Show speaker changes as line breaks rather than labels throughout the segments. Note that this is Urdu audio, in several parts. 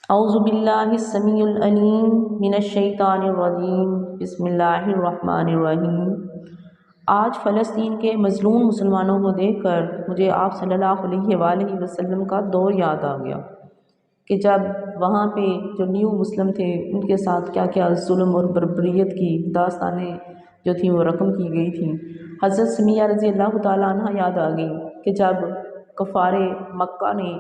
اعوذ باللہ السمیع العلیم من الشیطان الرجیم بسم اللہ الرحمن الرحیم۔ آج فلسطین کے مظلوم مسلمانوں کو دیکھ کر مجھے آپ صلی اللہ علیہ وآلہ وسلم کا دور یاد آ گیا کہ جب وہاں پہ جو نیو مسلم تھے ان کے ساتھ کیا کیا ظلم اور بربریت کی داستانیں جو تھیں وہ رقم کی گئی تھیں۔ حضرت سمیہ رضی اللہ تعالیٰ عنہ یاد آ گئی کہ جب کفار مکہ نے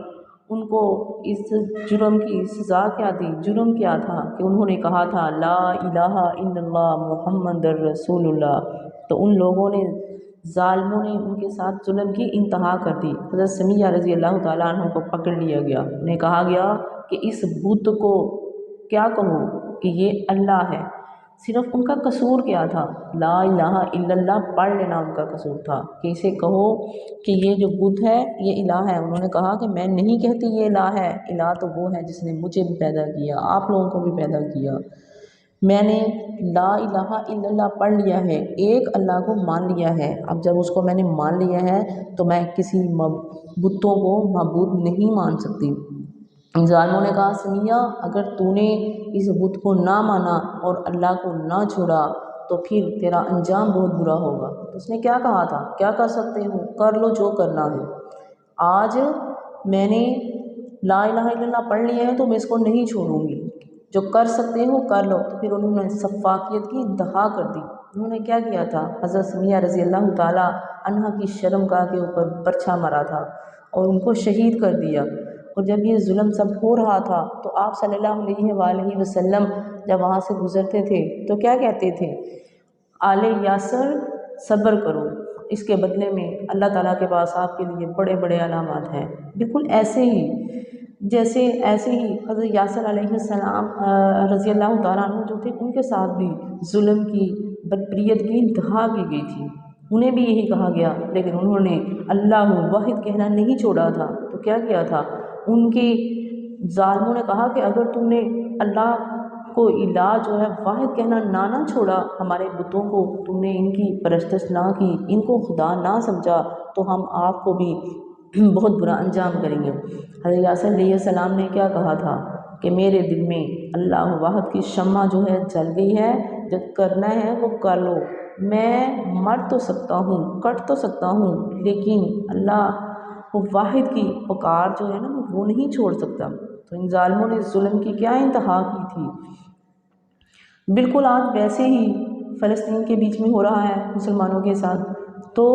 ان کو اس جرم کی سزا کیا دی، جرم کیا تھا کہ انہوں نے کہا تھا لا الہ الا اللہ محمد رسول اللہ، تو ان لوگوں نے ظالموں نے ان کے ساتھ ظلم کی انتہا کر دی۔ حضرت سمیہ رضی اللہ تعالیٰ عنہ کو پکڑ لیا گیا، انہیں کہا گیا کہ اس بت کو کیا کہو کہ یہ اللہ ہے۔ صرف ان کا قصور کیا تھا؟ لا الہ الا اللہ پڑھ لینا ان کا قصور تھا کہ اسے کہو کہ یہ جو بت ہے یہ الہ ہے۔ انہوں نے کہا کہ میں نہیں کہتی یہ الہ ہے، الہ تو وہ ہے جس نے مجھے بھی پیدا کیا، آپ لوگوں کو بھی پیدا کیا۔ میں نے لا الہ الا اللہ پڑھ لیا ہے، ایک اللہ کو مان لیا ہے۔ اب جب اس کو میں نے مان لیا ہے تو میں کسی بتوں کو معبود نہیں مان سکتی۔ ظالموں نے کہا سمیہ اگر تو نے اس بت کو نہ مانا اور اللہ کو نہ چھوڑا تو پھر تیرا انجام بہت برا ہوگا۔ تو اس نے کیا کہا تھا؟ کیا کر سکتے ہو، کر لو جو کرنا ہے۔ آج میں نے لا الہ الا اللہ پڑھ لیا ہے تو میں اس کو نہیں چھوڑوں گی، جو کر سکتے ہو کر لو۔ تو پھر انہوں نے سفاکیت کی انتہا کر دی۔ انہوں نے کیا کیا تھا؟ حضرت سمیہ رضی اللہ تعالیٰ عنہ کی شرمگاہ کے اوپر برچھا مارا تھا اور ان کو شہید کر دیا۔ اور جب یہ ظلم سب ہو رہا تھا تو آپ صلی اللہ علیہ وآلہ وسلم جب وہاں سے گزرتے تھے تو کیا کہتے تھے؟ آل یاسر صبر کرو، اس کے بدلے میں اللہ تعالیٰ کے پاس آپ کے لیے بڑے بڑے علامات ہیں۔ بالکل ایسے ہی حضرت یاسر علیہ السلام رضی اللہ تعالیٰ عنہ جو تھے ان کے ساتھ بھی ظلم کی بربریت کی انتہا کی گئی تھی، انہیں بھی یہی کہا گیا، لیکن انہوں نے اللہ واحد کہنا نہیں چھوڑا تھا۔ تو کیا کیا تھا؟ ان کی ظالموں نے کہا کہ اگر تم نے اللہ کو الہ جو ہے واحد کہنا نہ چھوڑا، ہمارے بتوں کو تم نے ان کی پرستش نہ کی، ان کو خدا نہ سمجھا، تو ہم آپ کو بھی بہت برا انجام کریں گے۔ حضرت یاسر علیہ السلام نے کیا کہا تھا کہ میرے دل میں اللہ واحد کی شمع جو ہے جل گئی ہے، جو کرنا ہے وہ کر لو، میں مر تو سکتا ہوں، کٹ تو سکتا ہوں، لیکن اللہ وہ واحد کی پکار جو ہے نا وہ نہیں چھوڑ سکتا۔ تو ان ظالموں نے ظلم کی کیا انتہا کی تھی۔ بالکل آج ویسے ہی فلسطین کے بیچ میں ہو رہا ہے مسلمانوں کے ساتھ۔ تو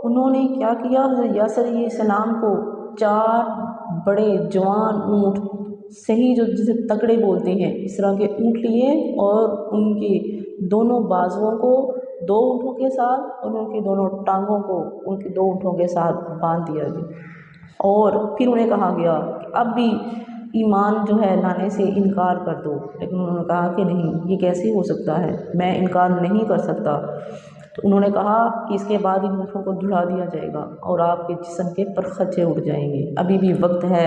انہوں نے کیا کیا؟ حضرت یاسر علیہ السلام کو 4 بڑے جوان اونٹ، صحیح جو جسے تگڑے بولتے ہیں، اس طرح کے اونٹ لیے اور ان کے دونوں بازوؤں کو 2 اونٹوں کے ساتھ اور ان کے دونوں ٹانگوں کو ان کے 2 اونٹوں کے ساتھ باندھ دیا گیا، اور پھر انہیں کہا گیا کہ اب بھی ایمان جو ہے لانے سے انکار کر دو۔ لیکن انہوں نے کہا کہ نہیں، یہ کیسے ہو سکتا ہے، میں انکار نہیں کر سکتا۔ تو انہوں نے کہا کہ اس کے بعد ان اونٹوں کو دھڑا دیا جائے گا اور آپ کے جسم کے پرخچے اڑ جائیں گے، ابھی بھی وقت ہے،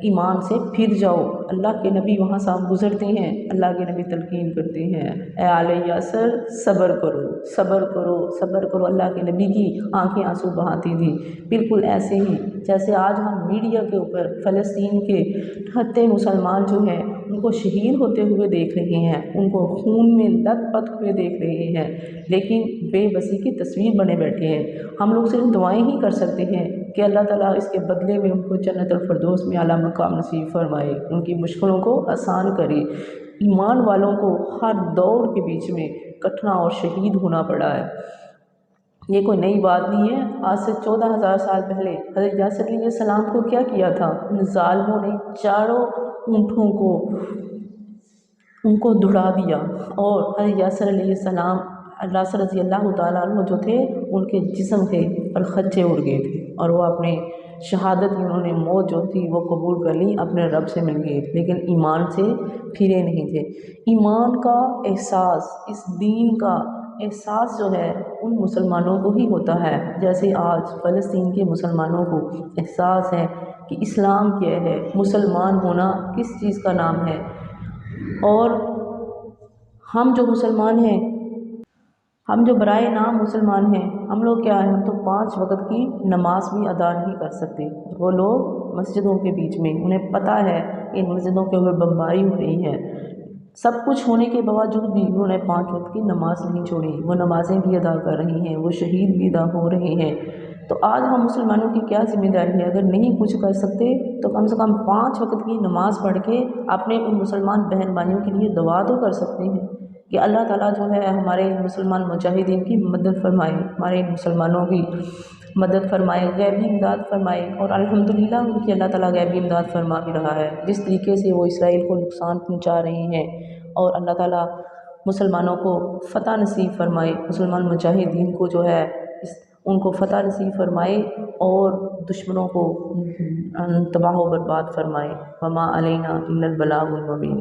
ایمان سے پھر جاؤ۔ اللہ کے نبی وہاں سے گزرتے ہیں، اللہ کے نبی تلقین کرتے ہیں اے آل یاسر صبر کرو، صبر کرو، صبر کرو۔ اللہ کے نبی کی آنکھیں آنسو بہاتی تھی۔ بالکل ایسے ہی جیسے آج ہم میڈیا کے اوپر فلسطین کے 78 مسلمان جو ہیں ان کو شہید ہوتے ہوئے دیکھ رہے ہیں، ان کو خون میں لت پت ہوئے دیکھ رہے ہیں، لیکن بے بسی کی تصویر بنے بیٹھے ہیں۔ ہم لوگ صرف دعائیں ہی کر سکتے ہیں کہ اللہ تعالیٰ اس کے بدلے میں ان کو جنت الفردوس میں اعلیٰ مقام نصیب فرمائے، ان کی مشکلوں کو آسان کرے۔ ایمان والوں کو ہر دور کے بیچ میں کٹنا اور شہید ہونا پڑا ہے، یہ کوئی نئی بات نہیں ہے۔ آج سے 14,000 سال پہلے حضرت یاسر علیہ السلام کو کیا کیا تھا؟ ان ظالموں نے 4 اونٹوں کو ان کو دھڑا دیا، اور حضرت یاسر علیہ السلام یاسر رضی اللہ تعالیٰ عنہ جو تھے ان کے جسم تھے اور خچے اڑ گئے تھے، اور وہ اپنے شہادت کی انہوں نے موت جو تھی وہ قبول کر لی، اپنے رب سے مل گئے، لیکن ایمان سے پھرے نہیں تھے۔ ایمان کا احساس، اس دین کا احساس جو ہے ان مسلمانوں کو ہی ہوتا ہے، جیسے آج فلسطین کے مسلمانوں کو احساس ہے کہ اسلام کیا ہے، مسلمان ہونا کس چیز کا نام ہے۔ اور ہم جو مسلمان ہیں ہم جو برائے نام مسلمان ہیں، ہم لوگ کیا ہیں، ہم تو 5 وقت کی نماز بھی ادا نہیں کر سکتے۔ وہ لوگ مسجدوں کے بیچ میں، انہیں پتہ ہے کہ ان مسجدوں کے اوپر بمباری ہو رہی ہے، سب کچھ ہونے کے باوجود بھی انہوں نے 5 وقت کی نماز نہیں چھوڑی، وہ نمازیں بھی ادا کر رہی ہیں، وہ شہید بھی ادا ہو رہے ہیں۔ تو آج ہم مسلمانوں کی کیا ذمہ داری ہے؟ اگر نہیں کچھ کر سکتے تو کم سے کم 5 وقت کی نماز پڑھ کے اپنے ان مسلمان بہن بھائیوں کے لیے دعا تو کر سکتے ہیں کہ اللہ تعالیٰ جو ہے ہمارے مسلمان مجاہدین کی مدد فرمائے، ہمارے مسلمانوں کی مدد فرمائے، غیبی امداد فرمائے۔ اور الحمدللہ ان کی اللہ تعالیٰ غیبی امداد فرما بھی رہا ہے، جس طریقے سے وہ اسرائیل کو نقصان پہنچا رہے ہیں۔ اور اللہ تعالیٰ مسلمانوں کو فتح نصیب فرمائے، مسلمان مجاہدین کو جو ہے ان کو فتح نصیب فرمائے اور دشمنوں کو تباہ و برباد فرمائے۔ وما علینا الا البلاغ المبین۔